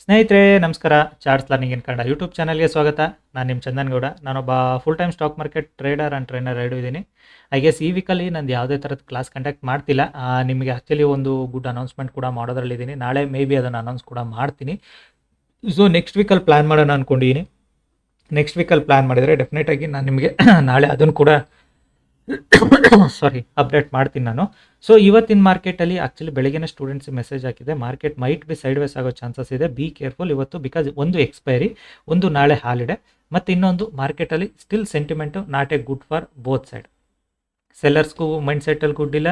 ಸ್ನೇಹಿತರೆ ನಮಸ್ಕಾರ. Charts learning in Kannada YouTube ಚಾನಲ್ಗೆ ಸ್ವಾಗತ. ನಾನು ನಿಮ್ಮ ಚಂದನ್ಗೌಡ. ನಾನೊಬ್ಬ full time stock market trader and trainer ಎರಡೂ ಇದ್ದೀನಿ. ಐ ಗೆಸ್ ಈ ವೀಕಲ್ಲಿ ನಂದು ಯಾವುದೇ ಥರದ ಕ್ಲಾಸ್ ಕಂಡಕ್ಟ್ ಮಾಡ್ತಿಲ್ಲ. ನಿಮಗೆ ಆ್ಯಕ್ಚುಲಿ ಒಂದು ಗುಡ್ ಅನೌನ್ಸ್ಮೆಂಟ್ ಕೂಡ ಮಾಡೋದ್ರಲ್ಲಿದ್ದೀನಿ. ನಾಳೆ ಮೇ ಬಿ ಅದನ್ನು ಅನೌನ್ಸ್ ಕೂಡ ಮಾಡ್ತೀನಿ. ಸೊ ನೆಕ್ಸ್ಟ್ ವೀಕಲ್ಲಿ ಪ್ಲ್ಯಾನ್ ಮಾಡೋಣ ಅಂದ್ಕೊಂಡಿದ್ದೀನಿ. ನೆಕ್ಸ್ಟ್ ವೀಕಲ್ಲಿ ಪ್ಲ್ಯಾನ್ ಮಾಡಿದರೆ ಡೆಫಿನೆಟಾಗಿ ನಾನು ನಿಮಗೆ ನಾಳೆ ಅದನ್ನು ಕೂಡ ಅಪ್ಡೇಟ್ ಮಾಡ್ತೀನಿ ನಾನು. ಸೊ ಇವತ್ತಿನ ಮಾರ್ಕೆಟಲ್ಲಿ ಆ್ಯಕ್ಚುಲಿ ಬೆಳಗ್ಗೆನೇ ಸ್ಟೂಡೆಂಟ್ಸ್ ಮೆಸೇಜ್ ಹಾಕಿದೆ, market might be sideways ಆಗೋ ಚಾನ್ಸಸ್ ಇದೆ, ಬಿ ಕೇರ್ಫುಲ್ ಇವತ್ತು. ಬಿಕಾಸ್ ಒಂದು ಎಕ್ಸ್ಪೈರಿ, ಒಂದು ನಾಳೆ ಹಾಲಿಡೇ, ಮತ್ತು ಇನ್ನೊಂದು ಮಾರ್ಕೆಟಲ್ಲಿ still sentiment not a good for both side. ಸೆಲ್ಲರ್ಸ್ಗೂ ಮೈಂಡ್ ಸೆಟ್ಟಲ್ಲಿ ಗುಡ್ ಇಲ್ಲ,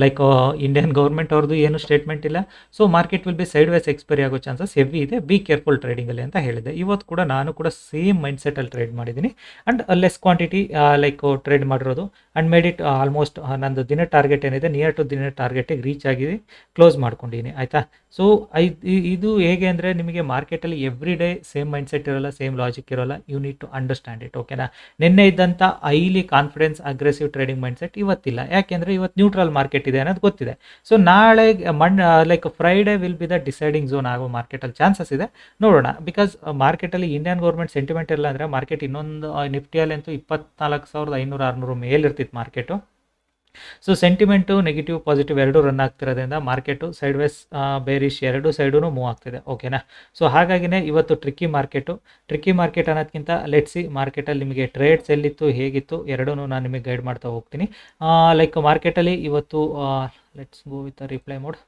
ಲೈಕ್ ಇಂಡಿಯನ್ ಗೌರ್ಮೆಂಟ್ ಅವ್ರದ್ದು ಏನು ಸ್ಟೇಟ್ಮೆಂಟ್ ಇಲ್ಲ. So market will be sideways expiry ಆಗೋ ಚಾನ್ಸಸ್ ಹೆವಿ ಇದೆ, ಬಿ ಕೇರ್ಫುಲ್ ಟ್ರೇಡಿಂಗಲ್ಲಿ ಅಂತ ಹೇಳಿದೆ. ಇವತ್ತು ಕೂಡ ನಾನು ಕೂಡ ಸೇಮ್ ಮೈಂಡ್ ಸೆಟ್ಟಲ್ಲಿ ಟ್ರೇಡ್ ಮಾಡಿದ್ದೀನಿ and less quantity like trade ಮಾಡಿರೋದು ಆ್ಯಂಡ್ ಮೇಡ್ ಇಟ್ ಆಲ್ಮೋಸ್ಟ್ ನಂದು ದಿನ ಟಾರ್ಗೆಟ್ ಏನಿದೆ ನಿಯರ್ ಟು ದಿನ ಟಾರ್ಗೆಟಿಗೆ ರೀಚ್ ಆಗಿದೆ, ಕ್ಲೋಸ್ ಮಾಡ್ಕೊಂಡಿದ್ದೀನಿ ಆಯಿತಾ. ಸೊ ಇದು ಹೇಗೆ ಅಂದರೆ, ನಿಮಗೆ ಮಾರ್ಕೆಟಲ್ಲಿ every day same mindset ಇರೋಲ್ಲ, ಸೇಮ್ ಲಾಜಿಕ್ ಇರೋಲ್ಲ. You need to understand it, ಓಕೆನಾ. ನಿನ್ನೆ ಇದ್ದಂಥ highly confidence aggressive trading mindset ಇವತ್ತಿಲ್ಲ. ಯಾಕೆಂದರೆ ಇವತ್ತು ನ್ಯೂಟ್ರಲ್ ಮಾರ್ಕೆಟ್ ಇದೆ ಅನ್ನೋದು ಗೊತ್ತಿದೆ. ಸೊ ನಾಳೆ like Friday will be the deciding zone ಆಗೋ ಮಾರ್ಕೆಟಲ್ಲಿ ಚಾನ್ಸಸ್ ಇದೆ. ನೋಡೋಣ. ಬಿಕಾಸ್ ಮಾರ್ಕೆಟಲ್ಲಿ ಇಂಡಿಯನ್ ಗೌರ್ಮೆಂಟ್ ಸೆಂಟಿಮೆಂಟ್ ಇಲ್ಲ ಅಂದರೆ ಮಾರ್ಕೆಟ್ ಇನ್ನೊಂದು ನಿಫ್ಟಿಯಲ್ಲಂತೂ 24,500-600 ಮೇಲಿರ್ತಿತ್ತು market. So sentiment negative positive ಎರಡೂ ರನ್ ಆಗ್ತಿರೋದ್ರಿಂದ ಮಾರ್ಕೆಟು ಸೈಡ್ ವೇಸ್ ಬೇರಿಶ್ ಎರಡೂ ಸೈಡೂ ಮೂವ್ ಆಗ್ತಿದೆ, ಓಕೆನಾ. ಸೊ ಹಾಗಾಗಿನೇ ಇವತ್ತು ಟ್ರಿಕ್ಕಿ ಮಾರ್ಕೆಟ್ ಅನ್ನೋದಕ್ಕಿಂತ ಲೆಟ್ಸಿ ಮಾರ್ಕೆಟಲ್ಲಿ ನಿಮಗೆ ಟ್ರೇಡ್ಸ್ ಎಲ್ಲಿತ್ತು, ಹೇಗಿತ್ತು, ಎರಡೂ ನಾನು ನಿಮಗೆ ಗೈಡ್ ಮಾಡ್ತಾ ಹೋಗ್ತೀನಿ. ಲೈಕ್ ಮಾರ್ಕೆಟಲ್ಲಿ ಇವತ್ತು let's go with reply mode.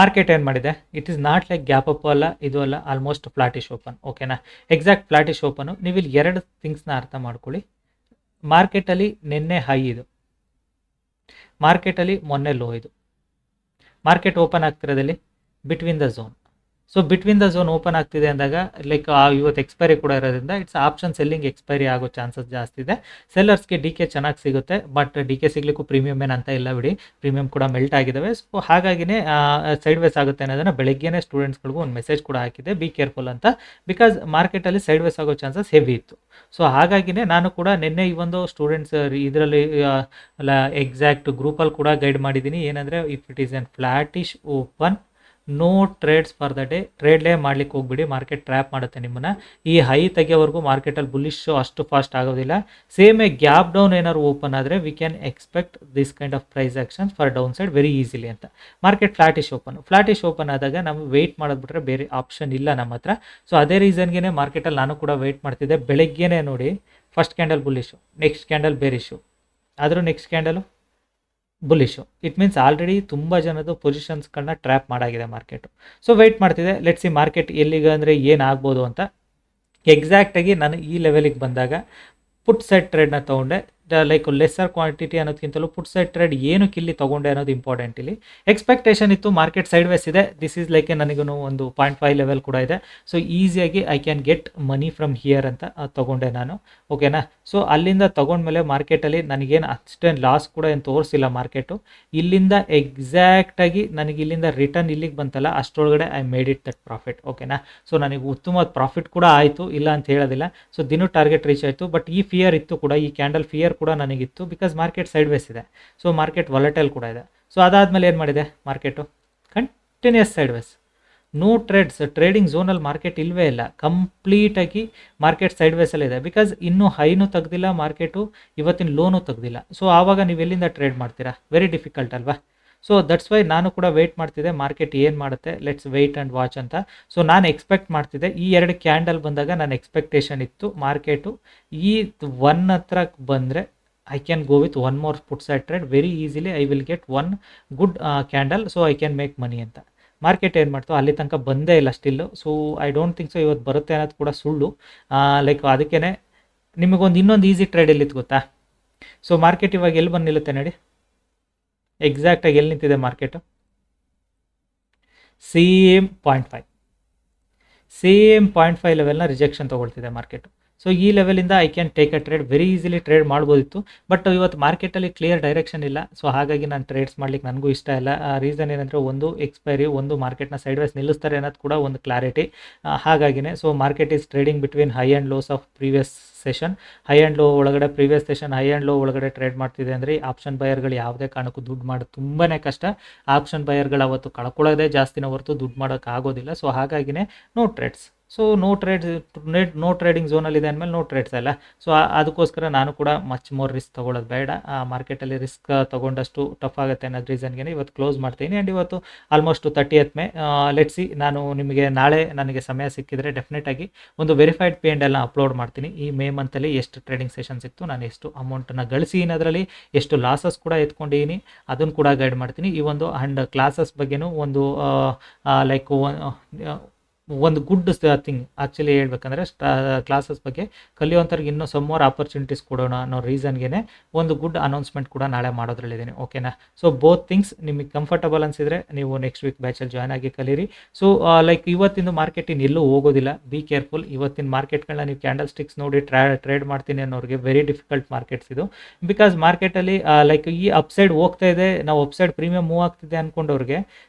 Market ಏನು ಮಾಡಿದೆ, it is not like gap up ಅಲ್ಲ, ಇದು ಅಲ್ಲ, ಆಲ್ಮೋಸ್ಟ್ ಫ್ಲಾಟಿಶ್ ಓಪನ್, ಓಕೆನಾ. Exact flattish open. ನೀವು ಇಲ್ಲಿ ಎರಡು ಥಿಂಗ್ಸ್ನ ಅರ್ಥ ಮಾಡ್ಕೊಳ್ಳಿ. ಮಾರ್ಕೆಟಲ್ಲಿ ನಿನ್ನೆ ಹೈ ಇದು, ಮಾರ್ಕೆಟಲ್ಲಿ ಮೊನ್ನೆ ಲೋ ಇದು. ಮಾರ್ಕೆಟ್ ಓಪನ್ ಆಗ್ತಿರೋದಲ್ಲಿ between the zone. So between the zone open ಆಗ್ತಿದೆ ಅಂದಾಗ ಲೈಕ್ ಇವತ್ತು ಎಕ್ಸ್ಪೈರಿ ಕೂಡ ಇರೋದ್ರಿಂದ ಇಟ್ಸ್ ಆಪ್ಷನ್ ಸೆಲ್ಲಿಂಗ್ ಎಕ್ಸ್ಪೈರಿ ಆಗೋ ಚಾನ್ಸಸ್ ಜಾಸ್ತಿ ಇದೆ. ಸೆಲ್ಲರ್ಸ್ಗೆ ಡಿ ಕೆ ಚೆನ್ನಾಗಿ ಸಿಗುತ್ತೆ, ಬಟ್ ಡಿ ಕೆ ಸಿಗಲಿಕ್ಕೂ ಪ್ರೀಮಿಯಮ್ ಏನಂತ ಇಲ್ಲ ಬಿಡಿ, ಪ್ರೀಮಿಯಮ್ ಕೂಡ ಮೆಲ್ಟ್ ಆಗಿದ್ದಾವೆ. ಸೊ ಹಾಗಾಗಿನೇ ಸೈಡ್ ವೇಸ್ ಆಗುತ್ತೆ ಅನ್ನೋದನ್ನು ಬೆಳಗ್ಗೆನೇ ಸ್ಟೂಡೆಂಟ್ಸ್ಗಳಿಗೂ ಒಂದು ಮೆಸೇಜ್ ಕೂಡ ಹಾಕಿದೆ, ಬಿ ಕೇರ್ಫುಲ್ ಅಂತ. ಬಿಕಾಸ್ ಮಾರ್ಕೆಟಲ್ಲಿ ಸೈಡ್ ವೇಸ್ ಆಗೋ ಚಾನ್ಸಸ್ ಹೆವಿ ಇತ್ತು. ಸೊ ಹಾಗಾಗಿನೇ ನಾನು ಕೂಡ ನಿನ್ನೆ ಈ ಒಂದು ಸ್ಟೂಡೆಂಟ್ಸ್ ಇದರಲ್ಲಿ ಎಕ್ಸಾಕ್ಟ್ ಗ್ರೂಪಲ್ಲಿ ಕೂಡ ಗೈಡ್ ಮಾಡಿದ್ದೀನಿ. ಏನಂದರೆ, if it is an flattish open, no trades for the day. ಟ್ರೇಡ್ಲೇ ಮಾಡ್ಲಿಕ್ಕೆ ಹೋಗ್ಬಿಡಿ, ಮಾರ್ಕೆಟ್ ಟ್ರ್ಯಾಪ್ ಮಾಡುತ್ತೆ ನಿಮ್ಮನ್ನು. ಈ ಹೈ ತೆಗೆಯೋವರೆಗೂ ಮಾರ್ಕೆಟಲ್ಲಿ ಬುಲ್ಲಿಶ್ ಅಷ್ಟು ಫಾಸ್ಟ್ ಆಗೋದಿಲ್ಲ. ಸೇಮೇ ಗ್ಯಾಪ್ ಡೌನ್ ಏನಾದ್ರು ಓಪನ್ ಆದರೆ we can expect this kind of price actions for down side very easily ಅಂತ. ಮಾರ್ಕೆಟ್ ಫ್ಲಾಟಿಶ್ ಓಪನ್ ಆದಾಗ ನಾವು ವೆಯ್ಟ್ ಮಾಡೋದ್ಬಿಟ್ರೆ ಬೇರೆ ಆಪ್ಷನ್ ಇಲ್ಲ ನಮ್ಮ ಹತ್ರ. ಸೊ ಅದೇ ರೀಸನ್ಗೆ ಮಾರ್ಕೆಟಲ್ಲಿ ನಾನು ಕೂಡ ವೆಯ್ಟ್ ಮಾಡ್ತಿದ್ದೆ. ಬೆಳಗ್ಗೆನೇ ನೋಡಿ, first candle bullish, next candle bearish, ಆದರೂ next candle bullish. It means already ತುಂಬ ಜನದ್ದು ಪೊಸಿಷನ್ಸ್ಗಳನ್ನ ಟ್ರ್ಯಾಪ್ ಮಾಡಾಗಿದೆ ಮಾರ್ಕೆಟು. ಸೊ ವೆಯ್ಟ್ ಮಾಡ್ತಿದೆ, ಲೆಟ್ಸಿ ಮಾರ್ಕೆಟ್ ಎಲ್ಲಿಗೆ ಅಂದರೆ ಏನಾಗ್ಬೋದು ಅಂತ. ಎಕ್ಸಾಕ್ಟಾಗಿ ನಾನು ಈ ಲೆವೆಲಿಗೆ ಬಂದಾಗ ಪುಟ್ ಸೈಡ್ ಟ್ರೇಡ್ನ ತೊಗೊಂಡೆ. ಲೈಕ್ ಲೆಸ್ಸರ್ ಕ್ವಾಂಟಿಟಿ ಅನ್ನೋದಕ್ಕಿಂತಲೂ ಪುಟ್ ಸೈಡ್ ಟ್ರೇಡ್ ಏನಕ್ಕೆ ಇಲ್ಲಿ ತೊಗೊಂಡೆ ಅನ್ನೋದು ಇಂಪಾರ್ಟೆಂಟ್. ಇಲ್ಲಿ ಎಕ್ಸ್ಪೆಕ್ಟೇಷನ್ ಇತ್ತು ಮಾರ್ಕೆಟ್ ಸೈಡ್ ವೇಸ್ ಇದೆ, ದಿಸ್ ಈಸ್ ಲೈಕ್ ನನಗೂ ಒಂದು 0.5 ಲೆವೆಲ್ ಕೂಡ ಇದೆ. ಸೊ ಈಸಿಯಾಗಿ I can get money from here ಅಂತ ತೊಗೊಂಡೆ ನಾನು, ಓಕೆನಾ. ಸೊ ಅಲ್ಲಿಂದ ತೊಗೊಂಡ್ಮೇಲೆ ಮಾರ್ಕೆಟಲ್ಲಿ ನನಗೇನು ಅಷ್ಟೇನು ಲಾಸ್ ಕೂಡ ಏನು ತೋರಿಸಿಲ್ಲ ಮಾರ್ಕೆಟು. ಇಲ್ಲಿಂದ ಎಕ್ಸಾಕ್ಟಾಗಿ ನನಗೆ ಇಲ್ಲಿಂದ ರಿಟರ್ನ್ ಇಲ್ಲಿಗೆ ಬಂತಲ್ಲ, ಅಷ್ಟರೊಳಗಡೆ I made it that profit, ಓಕೆನಾ. ಸೊ ನನಗೆ ಉತ್ತಮವಾದ ಪ್ರಾಫಿಟ್ ಕೂಡ ಆಯಿತು, ಇಲ್ಲ ಅಂತ ಹೇಳೋದಿಲ್ಲ. ಸೊ ದಿನ ಟಾರ್ಗೆಟ್ ರೀಚ್ ಆಯಿತು. ಬಟ್ ಈ ಫಿಯರ್ ಇತ್ತು ಕೂಡ, ಈ ಕ್ಯಾಂಡಲ್ ಫಿಯರ್ ಕೂಡ ನನಗಿತ್ತು. ಬಿಕಾಸ್ ಮಾರ್ಕೆಟ್ ಸೈಡ್ ವೇಸ್ ಇದೆ, ಸೊ ಮಾರ್ಕೆಟ್ ವಾಲಟೈಲ್ ಕೂಡ ಇದೆ. ಸೊ ಅದಾದಮೇಲೆ ಏನು ಮಾಡಿದೆ, market continues sideways, no trades. Trading ಝೋನಲ್ಲಿ ಮಾರ್ಕೆಟ್ ಇಲ್ಲವೇ ಇಲ್ಲ, ಕಂಪ್ಲೀಟಾಗಿ ಮಾರ್ಕೆಟ್ ಸೈಡ್ ವೇಸಲ್ಲಿದೆ. ಬಿಕಾಸ್ ಇನ್ನೂ ಹೈನೂ ತೆಗ್ದಿಲ್ಲ ಮಾರ್ಕೆಟು, ಇವತ್ತಿನ ಲೋನೂ ತೆಗ್ದಿಲ್ಲ. ಸೊ ಆವಾಗ ನೀವು ಎಲ್ಲಿಂದ ಟ್ರೇಡ್ ಮಾಡ್ತೀರಾ, ವೆರಿ ಡಿಫಿಕಲ್ಟ್ ಅಲ್ವಾ. ಸೊ ದಟ್ಸ್ ವೈ ನಾನು ಕೂಡ ವೆಯ್ಟ್ ಮಾಡ್ತಿದ್ದೆ, ಮಾರ್ಕೆಟ್ ಏನು ಮಾಡುತ್ತೆ, ಲೆಟ್ಸ್ ವೆಯ್ಟ್ ಆ್ಯಂಡ್ ವಾಚ್ ಅಂತ. ಸೊ ನಾನು ಎಕ್ಸ್ಪೆಕ್ಟ್ ಮಾಡ್ತಿದ್ದೆ, ಈ ಎರಡು ಕ್ಯಾಂಡಲ್ ಬಂದಾಗ ನನ್ನ ಎಕ್ಸ್ಪೆಕ್ಟೇಷನ್ ಇತ್ತು ಮಾರ್ಕೆಟು ಈ 1 ಹತ್ರ ಬಂದರೆ I can go with one more put side trade very easily. I will get one good candle, so I can make money ಅಂತ. ಮಾರ್ಕೆಟ್ ಏನು ಮಾಡ್ತು, ಅಲ್ಲಿ ತನಕ ಬಂದೇ ಇಲ್ಲ still. So I don't think so ಇವತ್ತು ಬರುತ್ತೆ ಅನ್ನೋದು ಕೂಡ ಸುಳ್ಳು. ಲೈಕ್ ಅದಕ್ಕೇ ನಿಮಗೊಂದು ಇನ್ನೊಂದು ಈಸಿ ಟ್ರೇಡ್ ಎಲ್ಲಿತ್ತು ಗೊತ್ತಾ. ಸೊ ಮಾರ್ಕೆಟ್ ಇವಾಗ ಎಲ್ಲಿ ಬಂದು ನಿಲ್ಲುತ್ತೆ ನೋಡಿ, ಎಕ್ಸಾಕ್ಟಾಗಿ ಎಲ್ಲಿ ನಿಂತಿದೆ ಮಾರ್ಕೆಟು, ಸೇಮ್ 0.5 ಲೆವೆಲ್ನ ರಿಜೆಕ್ಷನ್ ತೊಗೊಳ್ತಿದೆ ಮಾರ್ಕೆಟು. ಸೊ ಈ ಲೆವೆಲಿಂದ I can take a trade, very easily trade ಮಾಡ್ಬೋದಿತ್ತು. ಬಟ್ ಇವತ್ತು ಮಾರ್ಕೆಟಲ್ಲಿ ಕ್ಲಿಯರ್ ಡೈರೆಕ್ಷನ್ ಇಲ್ಲ. ಸೊ ಹಾಗಾಗಿ ನಾನು ಟ್ರೇಡ್ಸ್ ಮಾಡ್ಲಿಕ್ಕೆ ನನಗೂ ಇಷ್ಟ ಇಲ್ಲ. ರೀಸನ್ ಏನಂದರೆ, ಒಂದು ಎಕ್ಸ್ಪೈರಿ, ಒಂದು ಮಾರ್ಕೆಟ್ನ ಸೈಡ್ ವೈಸ್ ನಿಲ್ಲಿಸ್ತಾರೆ ಅನ್ನೋದು ಕೂಡ ಒಂದು ಕ್ಲಾರಿಟಿ. ಹಾಗಾಗಿನೇ so market is trading between high and lows of previous session. High and low ಒಳಗಡೆ, previous session high and low ಒಳಗಡೆ ಟ್ರೇಡ್ ಮಾಡ್ತಿದೆ ಅಂದರೆ ಆಪ್ಷನ್ ಬಯರ್ಗಳು ಯಾವುದೇ ಕಾರಣಕ್ಕೂ ದುಡ್ಡು ಮಾಡೋದು ತುಂಬಾ ಕಷ್ಟ. ಆಪ್ಷನ್ ಬಯರ್ಗಳು ಅವತ್ತು ಕಳ್ಕೊಳ್ಳೋದೇ ಜಾಸ್ತಿನ ಹೊರತು ದುಡ್ಡು ಮಾಡೋಕ್ಕೆ ಆಗೋದಿಲ್ಲ. ಸೊ ಹಾಗಾಗಿನೇ no trades. So no trading ಝೋನಲ್ಲಿದೆ ಅಂದಮೇಲೆ ನೋ ಟ್ರೇಡ್ಸ್ ಅಲ್ಲ. ಸೊ ಅದಕ್ಕೋಸ್ಕರ ನಾನು ಕೂಡ ಮಚ್ ಮೋರ್ ರಿಸ್ಕ್ ತೊಗೊಳ್ಳೋದು ಬೇಡ. ಮಾರ್ಕೆಟಲ್ಲಿ ರಿಸ್ಕ್ ತೊಗೊಂಡಷ್ಟು ಟಫ್ ಆಗುತ್ತೆ ಅನ್ನೋದು ರೀಸನ್ಗೆ ಇವತ್ತು ಕ್ಲೋಸ್ ಮಾಡ್ತೀನಿ. ಆ್ಯಂಡ್ ಇವತ್ತು almost 30th May. Let see, ನಾನು ನಿಮಗೆ ನಾಳೆ ನನಗೆ ಸಮಯ ಸಿಕ್ಕಿದರೆ ಡೆಫಿನೆಟಾಗಿ ಒಂದು ವೆರಿಫೈಡ್ P&L ಅಪ್ಲೋಡ್ ಮಾಡ್ತೀನಿ. ಈ ಮೇ ಮಂತಲ್ಲಿ ಎಷ್ಟು ಟ್ರೇಡಿಂಗ್ ಸೆಷನ್ ಸಿಕ್ತು, ನಾನು ಎಷ್ಟು ಅಮೌಂಟನ್ನು ಗಳಿಸಿದ್ದೀನಿ, ಅದರಲ್ಲಿ ಎಷ್ಟು ಲಾಸಸ್ ಕೂಡ ಎತ್ಕೊಂಡಿದ್ದೀನಿ, ಅದನ್ನು ಕೂಡ ಗೈಡ್ ಮಾಡ್ತೀನಿ. ಈ ಒಂದು ಆ್ಯಂಡ್ ಕ್ಲಾಸಸ್ ಬಗ್ಗೆನೂ ಒಂದು ಲೈಕ್ ಒಂದು ಗುಡ್ ಥಿಂಗ್ ಆ್ಯಕ್ಚುಲಿ ಹೇಳ್ಬೇಕಂದ್ರೆ, ಕ್ಲಾಸಸ್ ಬಗ್ಗೆ ಕಲಿಯುವಂಥವ್ರಿಗೆ ಇನ್ನೂ ಸಮ್ ಮೋರ್ ಆಪರ್ಚುನಿಟೀಸ್ ಕೊಡೋಣ ಅನ್ನೋ ರೀಸನ್ಗೆ ಒಂದು ಗುಡ್ ಅನೌನ್ಸ್ಮೆಂಟ್ ಕೂಡ ನಾಳೆ ಮಾಡೋದ್ರಲ್ಲಿದ್ದೀನಿ. ಓಕೆನಾ? ಸೊ ಬೋತ್ ಥಿಂಗ್ಸ್ ನಿಮಗೆ ಕಂಫರ್ಟಬಲ್ ಅನಿಸಿದರೆ ನೀವು ನೆಕ್ಸ್ಟ್ ವೀಕ್ ಬ್ಯಾಚಲ್ಲಿ ಜಾಯ್ನ್ ಆಗಿ ಕಲೀರಿ. ಸೊ ಲೈಕ್ ಇವತ್ತಿನ ಮಾರ್ಕೆಟ್ ಎಲ್ಲೂ ಹೋಗೋದಿಲ್ಲ, ಬಿ ಕೇರ್ಫುಲ್. ಇವತ್ತಿನ ಮಾರ್ಕೆಟ್ಗಳನ್ನ ನೀವು ಕ್ಯಾಂಡಲ್ ಸ್ಟಿಕ್ಸ್ ನೋಡಿ ಟ್ರೇಡ್ ಮಾಡ್ತೀನಿ ಅನ್ನೋರಿಗೆ ವೆರಿ ಡಿಫಿಕಲ್ಟ್ ಮಾರ್ಕೆಟ್ಸ್ ಇದು. ಬಿಕಾಸ್ ಮಾರ್ಕೆಟಲ್ಲಿ ಲೈಕ್ ಈ ಅಪ್ಸೈಡ್ ಹೋಗ್ತಾ ಇದೆ, ನಾವು ಅಪ್ಸೈಡ್ ಪ್ರೀಮಿಯಂ ಮೂವ್ ಆಗ್ತಿದೆ ಅಂದ್ಕೊಂಡವ್ರಿಗೆ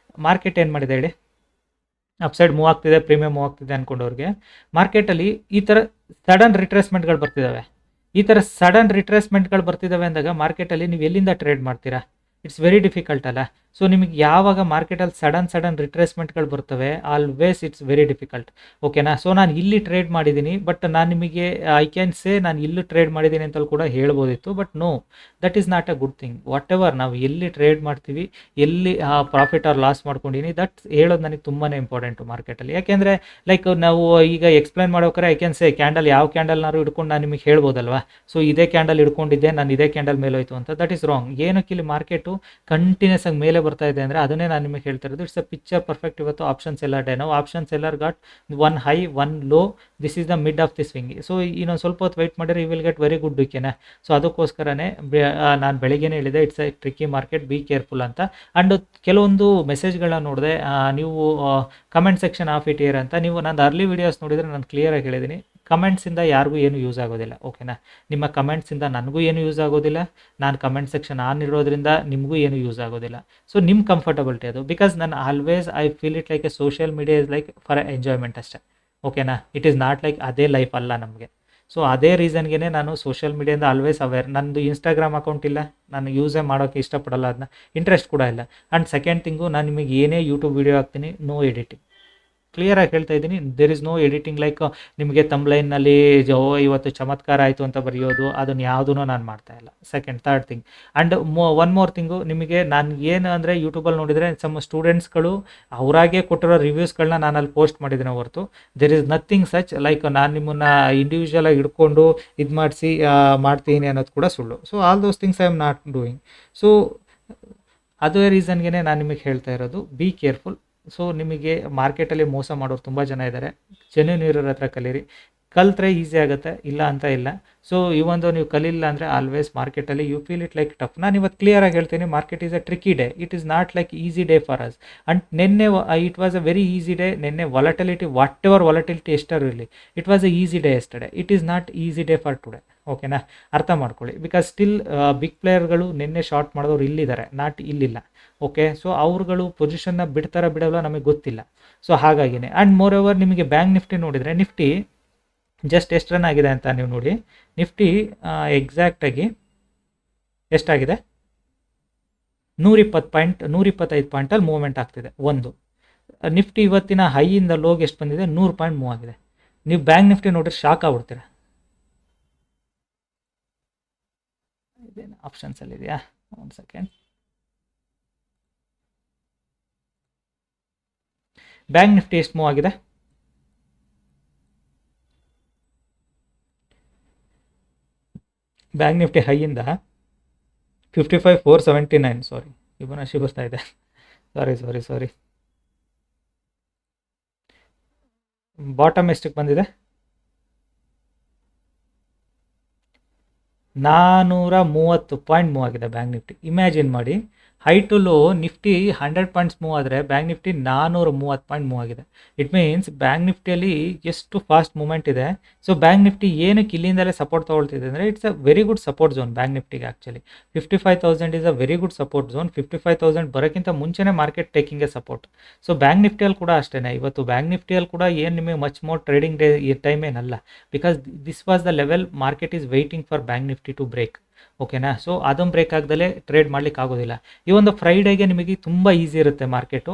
ಮಾರ್ಕೆಟ್ ಏನು ಮಾಡಿದೆ ಹೇಳಿ? ಅಪ್ಸೈಡ್ ಮೂವ್ ಆಗ್ತಿದೆ, ಪ್ರೀಮಿಯಂ ಮೂವ್ ಆಗ್ತಿದೆ ಅಂದ್ಕೊಂಡವ್ರಿಗೆ ಮಾರ್ಕೆಟಲ್ಲಿ ಈ ಥರ ಸಡನ್ ರಿಟ್ರೇಸ್ಮೆಂಟ್ಗಳು ಬರ್ತಿದ್ದಾವೆ. ಈ ಥರ ಸಡನ್ ರಿಟ್ರೇಸ್ಮೆಂಟ್ಗಳು ಬರ್ತಿದ್ದಾವೆ ಅಂದಾಗ ಮಾರ್ಕೆಟಲ್ಲಿ ನೀವು ಎಲ್ಲಿಂದ ಟ್ರೇಡ್ ಮಾಡ್ತೀರಾ? ಇಟ್ಸ್ ವೆರಿ ಡಿಫಿಕಲ್ಟ್ ಅಲ್ಲ. ಸೊ ನಿಮಗೆ ಯಾವಾಗ ಮಾರ್ಕೆಟಲ್ಲಿ ಸಡನ್ ರಿಟ್ರೇಸ್ಮೆಂಟ್ಗಳು ಬರ್ತವೆ, ಆಲ್ವೇಸ್ ಇಟ್ಸ್ ವೆರಿ ಡಿಫಿಕಲ್ಟ್. ಓಕೆನಾ? ಸೊ ನಾನು ಇಲ್ಲಿ ಟ್ರೇಡ್ ಮಾಡಿದ್ದೀನಿ, ಬಟ್ ನಾನು ನಿಮಗೆ ಐ ಕ್ಯಾನ್ ಸೇ ನಾನು ಇಲ್ಲಿ ಟ್ರೇಡ್ ಮಾಡಿದ್ದೀನಿ ಅಂತಲೂ ಕೂಡ ಹೇಳ್ಬೋದಿತ್ತು. But no, that is not a good thing. Whatever ನಾವು ಎಲ್ಲಿ ಟ್ರೇಡ್ ಮಾಡ್ತೀವಿ, ಎಲ್ಲಿ ಪ್ರಾಫಿಟ್ ಆರ್ ಲಾಸ್ ಮಾಡ್ಕೊಂಡಿನಿ, ದಟ್ ಹೇಳೋದು ನನಗೆ ತುಂಬಾ ಇಂಪಾರ್ಟೆಂಟು ಮಾರ್ಕೆಟಲ್ಲಿ. ಯಾಕೆಂದರೆ ಲೈಕ್ ನಾವು ಈಗ ಎಕ್ಸ್ಪ್ಲೈನ್ ಮಾಡೋಕ್ರೆ ಐ ಕ್ಯಾನ್ ಸೇ ಕ್ಯಾಂಡಲ್, ಯಾವ ಕ್ಯಾಂಡಲ್ನಾರು ಹಿಡ್ಕೊಂಡು ನಾನು ನಿಮಗೆ ಹೇಳ್ಬೋದಲ್ವಾ? ಸೊ ಇದೇ ಕ್ಯಾಂಡಲ್ ಹಿಡ್ಕೊಂಡಿದ್ದೆ ನಾನು, ಇದೇ ಕ್ಯಾಂಡಲ್ ಮೇಲೆ ಹೋಯ್ತು ಅಂತ. That is wrong. ಏನಕ್ಕೆ ಇಲ್ಲಿ ಮಾರ್ಕೆಟು ಕಂಟಿನ್ಯೂಸ್ ಆಗಿ ಮೇಲೆ ಬರ್ತಾ ಇದೆ ಅಂದರೆ ಅದನ್ನೇ ನಾನು ನಿಮಗೆ ಹೇಳ್ತಾ ಇರೋದು. It's a picture perfect. ಇವತ್ತು ಆಪ್ಷನ್ ಸೆಲ್ಲರ್ ಡೇ. ನಾವು option seller got one high one low, this is the mid of the swing. So ಇನ್ನೊಂದು ಸ್ವಲ್ಪ ಹೊತ್ತು ವೆಯ್ಟ್ ಮಾಡಿದ್ರೆ you will get very good ವಿಕೆನಾ. ಸೊ ಅದಕ್ಕೋಸ್ಕರನೇ ನಾನು ಬೆಳಗ್ಗೆನೇ ಹೇಳಿದೆ it's a tricky market, be careful ಅಂತ. ಆ್ಯಂಡ್ ಕೆಲವೊಂದು ಮೆಸೇಜ್ಗಳನ್ನ ನೋಡಿದೆ, ನೀವು comment section of it year ಅಂತ. ನೀವು ನನ್ನ ಅರ್ಲಿ ವೀಡಿಯೋಸ್ ನೋಡಿದರೆ ನಾನು ಕ್ಲಿಯರಾಗಿ ಹೇಳಿದ್ದೀನಿ, ಕಮೆಂಟ್ಸಿಂದ ಯಾರಿಗೂ ಏನು ಯೂಸ್ ಆಗೋದಿಲ್ಲ. ಓಕೆನಾ? ನಿಮ್ಮ ಕಮೆಂಟ್ಸಿಂದ ನನಗೂ ಏನು ಯೂಸ್ ಆಗೋದಿಲ್ಲ, ನಾನು ಕಮೆಂಟ್ ಸೆಕ್ಷನ್ ಆನ್ ಇರೋದ್ರಿಂದ ನಿಮಗೂ ಏನು ಯೂಸ್ ಆಗೋದಿಲ್ಲ. ಸೊ ನಿಮ್ಮ ಕಂಫರ್ಟಬಿಲಿಟಿ ಅದು. ಬಿಕಾಸ್ ನಾನು always I feel it like A social media is like for enjoyment ಅಷ್ಟೇ. ಓಕೆನಾ? ಇಟ್ ಈಸ್ ನಾಟ್ ಲೈಕ್ ಅದೇ ಲೈಫ್ ಅಲ್ಲ ನಮಗೆ. ಸೊ ಅದೇ ರೀಸನ್ಗೆ ನಾನು ಸೋಷಿಯಲ್ ಮೀಡಿಯಿಂದ ಆಲ್ವೇಸ್ ಅವೇರ್. ನಂದು ಇನ್ಸ್ಟಾಗ್ರಾಮ್ ಅಕೌಂಟ್ ಇಲ್ಲ, ನಾನು ಯೂಸೇ ಮಾಡೋಕ್ಕೆ ಇಷ್ಟಪಡಲ್ಲ, ಅದನ್ನ ಇಂಟ್ರೆಸ್ಟ್ ಕೂಡ ಇಲ್ಲ. ಆ್ಯಂಡ್ ಸೆಕೆಂಡ್ ಥಿಂಗು, ನಾನು ನಿಮಗೆ ಏನೇ ಯೂಟ್ಯೂಬ್ ವೀಡಿಯೋ ಹಾಕ್ತೀನಿ, ನೋ ಎಡಿಟಿಂಗ್. ಕ್ಲಿಯರಾಗಿ ಹೇಳ್ತಾ ಇದ್ದೀನಿ, there is no editing. Like ನಿಮಗೆ ತಮ್ಲೈನಲ್ಲಿ ಇವತ್ತು ಚಮತ್ಕಾರ ಆಯಿತು ಅಂತ ಬರೆಯೋದು, ಅದನ್ನು ಯಾವುದೂ ನಾನು ಮಾಡ್ತಾ ಇಲ್ಲ. Second third thing. And one more thing, ನಿಮಗೆ ನಾನು ಏನು ಅಂದರೆ ಯೂಟ್ಯೂಬಲ್ಲಿ ನೋಡಿದರೆ ಸಮ್ ಸ್ಟೂಡೆಂಟ್ಸ್ಗಳು ಅವರಾಗೆ ಕೊಟ್ಟಿರೋ ರಿವ್ಯೂಸ್ಗಳನ್ನ ನಾನು ಅಲ್ಲಿ ಪೋಸ್ಟ್ ಮಾಡಿದ್ದೀನಿ ಹೊರತು there is nothing such like ನಾನು ನಿಮ್ಮನ್ನು ಇಂಡಿವಿಜುವಲಾಗಿ ಹಿಡ್ಕೊಂಡು ಇದು ಮಾಡಿಸಿ ಮಾಡ್ತೀನಿ ಅನ್ನೋದು ಕೂಡ ಸುಳ್ಳು. So all those things I am not doing. So ಅದೇ ರೀಸನ್ಗೆ ನಾನು ನಿಮಗೆ ಹೇಳ್ತಾ ಇರೋದು, ಬಿ ಕೇರ್ಫುಲ್. ಸೊ ನಿಮಗೆ ಮಾರ್ಕೆಟಲ್ಲಿ ಮೋಸ ಮಾಡೋರು ತುಂಬ ಜನ ಇದ್ದಾರೆ. ಜೆನ್ಯೂನ್ ಇರೋರ ಹತ್ರ ಕಲೀರಿ. ಕಲ್ತ್ರೆ ಈಸಿ ಆಗುತ್ತೆ, ಇಲ್ಲ ಅಂತ ಇಲ್ಲ. ಸೊ ಇವೊಂದು ನೀವು ಕಲಿಲ್ಲ ಅಂದರೆ ಆಲ್ವೇಸ್ ಮಾರ್ಕೆಟಲ್ಲಿ you feel it like tough. ನಾನು ಇವತ್ತು ಕ್ಲಿಯರಾಗಿ ಹೇಳ್ತೀನಿ, market is a tricky day. It is not like easy day for us. And ನಿನ್ನೆ it was a very easy day. ನಿನ್ನೆ ವಾಲಟಿಲಿಟಿ, ವಾಟ್ ಎವರ್ ವಾಲಟಿಲಿಟಿ ಎಷ್ಟಾರು ಇರಲಿ, it was a easy day yesterday. It is not easy day for today. ಓಕೆನಾ? ಅರ್ಥ ಮಾಡ್ಕೊಳ್ಳಿ. Because still big ಪ್ಲೇಯರ್ಗಳು ನಿನ್ನೆ short ಮಾಡಿದವ್ರು ಇಲ್ಲಿದ್ದಾರೆ, ನಾಟ್ ಇಲ್ಲಿಲ್ಲ. ಓಕೆ? ಸೊ ಅವ್ರುಗಳು ಪೊಸಿಷನ್ನ ಬಿಡ್ತಾರ ಬಿಡೋಲ್ಲ ನಮಗೆ ಗೊತ್ತಿಲ್ಲ. ಸೊ ಹಾಗಾಗಿನೇ. ಆ್ಯಂಡ್ ಮೋರ್ ಓವರ್ ನಿಮಗೆ ಬ್ಯಾಂಕ್ ನಿಫ್ಟಿ ನೋಡಿದರೆ, ನಿಫ್ಟಿ ಜಸ್ಟ್ ಎಷ್ಟು ರನ್ ಆಗಿದೆ ಅಂತ ನೀವು ನೋಡಿ. ನಿಫ್ಟಿ ಎಕ್ಸಾಕ್ಟಾಗಿ ಎಷ್ಟಾಗಿದೆ? 125 ಪಾಯಿಂಟಲ್ಲಿ ಮೂವ್ಮೆಂಟ್ ಆಗ್ತಿದೆ. ಒಂದು ನಿಫ್ಟಿ ಇವತ್ತಿನ ಹೈಯಿಂದ ಲೋಗೆ ಎಷ್ಟು ಬಂದಿದೆ? 100 ಪಾಯಿಂಟ್ ಮೂವ್ ಆಗಿದೆ. ನೀವು ಬ್ಯಾಂಕ್ ನಿಫ್ಟಿ ನೋಡಿದ್ರೆ ಶಾಕ್ ಆಗ್ಬಿಡ್ತೀರ. ಇದೇನು ಆಪ್ಷನ್ಸಲ್ಲಿ ಇದೆಯಾ? ಒಂದು ಸೆಕೆಂಡ್. ಬ್ಯಾಂಕ್ ನಿಫ್ಟಿ ಎಷ್ಟು ಮೂವ್ ಆಗಿದೆ? ಬ್ಯಾಂಕ್ ನಿಫ್ಟಿ ಹೈಯಿಂದ 55,479. ಸಾರಿ, ಫಿಬೊನಾಚಿ ಬರ್ತಾ ಇದೆ. ಸಾರಿ. ಬಾಟಮ್ ಎಷ್ಟಕ್ಕೆ ಬಂದಿದೆ? 430 ಪಾಯಿಂಟ್ ಮೂವ್ ಆಗಿದೆ ಬ್ಯಾಂಕ್ ನಿಫ್ಟಿ. ಇಮ್ಯಾಜಿನ್ ಮಾಡಿ, high to low Nifty 100 points move ಆದರೆ ಬ್ಯಾಂಕ್ ನಿಫ್ಟಿ 430 ಪಾಯಿಂಟ್ ಮೂವ್ ಆಗಿದೆ. ಇಟ್ ಮೀನ್ಸ್ ಬ್ಯಾಂಕ್ ನಿಫ್ಟಿಯಲ್ಲಿ ಎಷ್ಟು ಫಾಸ್ಟ್ ಮೂವ್ಮೆಂಟ್ ಇದೆ. ಸೊ ಬ್ಯಾಂಕ್ ನಿಫ್ಟಿ ಏನಕ್ಕೆ ಇಲ್ಲಿಂದಲೇ ಸಪೋರ್ಟ್ ತೊಗೊಳ್ತಿದೆ ಅಂದರೆ it's a very good support zone bank ನಿಫ್ಟಿಗೆ. Actually 55,000 is a very good support zone. 55,000 ಬರೋಕ್ಕಿಂತ ಮುಂಚೆನೇ market taking a support. So bank ನಿಫ್ಟಿಯಲ್ಲಿ ಕೂಡ ಅಷ್ಟೇ, ಇವತ್ತು ಬ್ಯಾಂಕ್ ನಿಫ್ಟಿಯಲ್ಲಿ ಕೂಡ ಏನು ನಿಮಗೆ much more trading day time ಏನಲ್ಲ. Because this was the level market is waiting for bank Nifty to break. ಓಕೆನಾ. ಸೊ ಅದನ್ನು ಬ್ರೇಕ್ ಆಗದಲ್ಲೇ ಟ್ರೇಡ್ ಮಾಡ್ಲಿಕ್ಕೆ ಆಗೋದಿಲ್ಲ. ಈ ಒಂದು ಫ್ರೈಡೇಗೆ ನಿಮಗೆ ತುಂಬ ಈಸಿ ಇರುತ್ತೆ ಮಾರ್ಕೆಟು.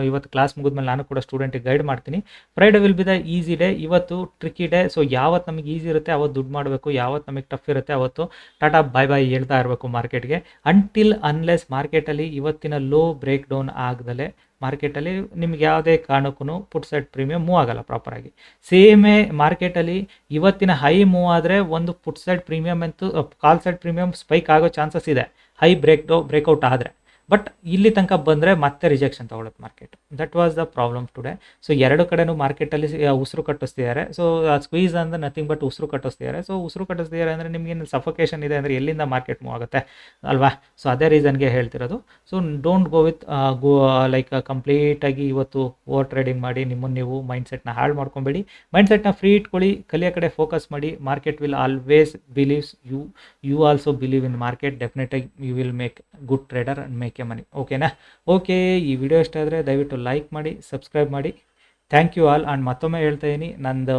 ಇವತ್ತು ಕ್ಲಾಸ್ ಮುಗಿದ್ಮೇಲೆ ನಾನು ಕೂಡ ಸ್ಟೂಡೆಂಟಿಗೆ ಗೈಡ್ ಮಾಡ್ತೀನಿ. Friday will be the easy day. ಇವತ್ತು ಟ್ರಿಕ್ಕಿ ಡೇ. ಸೊ ಯಾವತ್ತು ನಮಗೆ ಈಸಿ ಇರುತ್ತೆ ಅವತ್ತು ದುಡ್ಡು ಮಾಡಬೇಕು, ಯಾವತ್ತು ನಮಗೆ ಟಫ್ ಇರುತ್ತೆ ಅವತ್ತು ಟಾಟಾ ಬಾಯ್ ಬಾಯ್ ಹೇಳ್ತಾ ಇರಬೇಕು ಮಾರ್ಕೆಟ್ಗೆ. ಅಂಟಿಲ್ ಅನ್ಲೆಸ್ ಮಾರ್ಕೆಟಲ್ಲಿ ಇವತ್ತಿನ ಲೋ ಬ್ರೇಕ್ ಡೌನ್ ಆಗದಲ್ಲೇ ಮಾರ್ಕೆಟಲ್ಲಿ ನಿಮ್ಗೆ ಯಾವುದೇ ಕಾರಣಕ್ಕೂ ಪುಟ್ ಸೈಡ್ ಪ್ರೀಮಿಯಮ್ ಮೂವ್ ಆಗಲ್ಲ ಪ್ರಾಪರಾಗಿ. ಸೇಮೇ ಮಾರ್ಕೆಟಲ್ಲಿ ಇವತ್ತಿನ ಹೈ ಮೂವ್ ಆದರೆ ಒಂದು ಪುಟ್ ಸೈಡ್ ಪ್ರೀಮಿಯಮ್ ಅಂತೂ ಕಾಲ್ ಸೈಡ್ ಪ್ರೀಮಿಯಮ್ ಸ್ಪೈಕ್ ಆಗೋ ಚಾನ್ಸಸ್ ಇದೆ ಹೈ ಬ್ರೇಕ್ಔಟ್ ಆದರೆ. ಬಟ್ ಇಲ್ಲಿ ತನಕ ಬಂದರೆ ಮತ್ತೆ ರಿಜೆಕ್ಷನ್ ತೊಗೊಳುತ್ತೆ market. That was the problem today. So ಎರಡು ಕಡೆನೂ ಮಾರ್ಕೆಟಲ್ಲಿ ಉಸಿರು ಕಟ್ಟಿಸ್ತಿದ್ದಾರೆ. ಸೊ ಸ್ಕ್ವೀಸ್ ಅಂದರೆ ನಥಿಂಗ್ ಬಟ್ ಉಸಿರು ಕಟ್ಟಿಸ್ತಿದ್ದಾರೆ. ಸೊ ಉಸಿರು ಕಟ್ಟಿಸ್ತಿದ್ದಾರೆ ಅಂದರೆ ನಿಮಗೇನು ಸಫೋಕೇಶನ್ ಇದೆ ಅಂದರೆ ಎಲ್ಲಿಂದ ಮಾರ್ಕೆಟ್ ಮೂವ್ ಆಗುತ್ತೆ ಅಲ್ವಾ. ಸೊ ಅದೇ ರೀಸನ್ಗೆ ಹೇಳ್ತಿರೋದು. So don't go with like ಕಂಪ್ಲೀಟಾಗಿ ಇವತ್ತು ಓವರ್ ಟ್ರೇಡಿಂಗ್ ಮಾಡಿ ನಿಮ್ಮನ್ನು ನೀವು ಮೈಂಡ್ಸೆಟ್ನ ಹಾಳು ಮಾಡ್ಕೊಬೇಡಿ. ಮೈಂಡ್ಸೆಟ್ನ ಫ್ರೀ ಇಟ್ಕೊಳ್ಳಿ, ಕಲಿಯೋ ಕಡೆ ಫೋಕಸ್ ಮಾಡಿ. Market will always believes you also believe in market. ಡೆಫಿನೆಟಾಗಿ you will make good trader and make a money. ಓಕೆನಾ. ಓಕೆ, ಈ ವಿಡಿಯೋ ಇಷ್ಟ ಆದರೆ ದಯವಿಟ್ಟು ಲೈಕ್ ಮಾಡಿ, ಸಬ್ಸ್ಕ್ರೈಬ್ ಮಾಡಿ. Thank you all. ಆ್ಯಂಡ್ ಮತ್ತೊಮ್ಮೆ ಹೇಳ್ತಾ ಇದ್ದೀನಿ, ನಂದು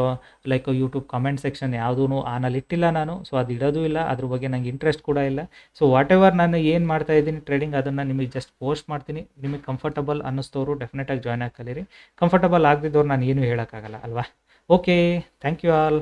ಲೈಕ್ ಯೂಟ್ಯೂಬ್ ಕಮೆಂಟ್ ಸೆಕ್ಷನ್ ಯಾವುದೂ ಆನಲ್ಲಿ ಇಟ್ಟಿಲ್ಲ ನಾನು. ಸೊ ಅದು ಇಡೋದು ಇಲ್ಲ, ಅದ್ರ ಬಗ್ಗೆ ನಂಗೆ ಇಂಟ್ರೆಸ್ಟ್ ಕೂಡ ಇಲ್ಲ. ಸೊ ವಾಟ್ ಎವರ್ ನಾನು ಏನು ಮಾಡ್ತಾ ಇದ್ದೀನಿ ಟ್ರೇಡಿಂಗ್ ಅದನ್ನು ನಿಮಗೆ ಜಸ್ಟ್ ಪೋಸ್ಟ್ ಮಾಡ್ತೀನಿ. ನಿಮಗೆ ಕಂಫರ್ಟಬಲ್ ಅನ್ನಿಸ್ತವರು ಡೆಫಿನೆಟಾಗಿ ಜಾಯ್ನ್ ಆಗಿ ಕಲೀರಿ. ಕಂಫರ್ಟಬಲ್ ಆಗದಿದ್ದವ್ರು ನಾನು ಏನೂ ಹೇಳೋಕ್ಕಾಗಲ್ಲ ಅಲ್ವಾ. Okay, thank you all.